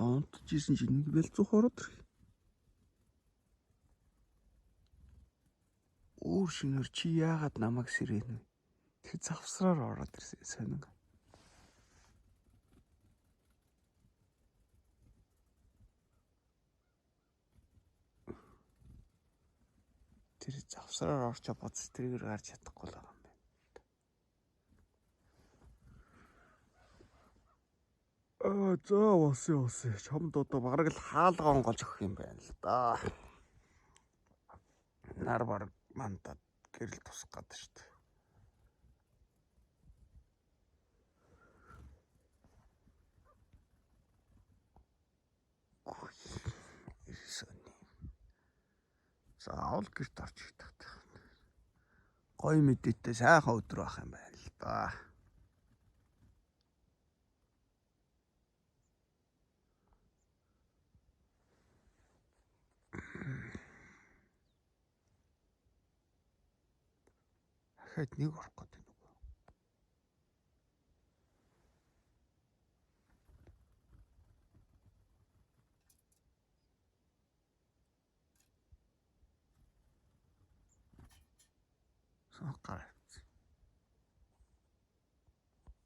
Онтжсэн чи нэг бэлцүүх ороод ирэх. Өөр шинээр чи яагаад намайг сэрэн вэ? Тэр завсраар ороод ирсэн сонин. Тэр завсраар орчоо боц тэрээр гарч чадахгүй л байгаа юм байна. За уусаа. Чамд одоо бараг л хаалга онголж өгөх юм байна л да. Нар бараг мандад гэрэл тусах гэдэг шүү дээ. Ирсэний. Заавал гэрт орж идэх. Гой мэдээтэй сайхан өдөр байх юм байна л да. Дахиад нэг орох гэдэг юм. Сакар.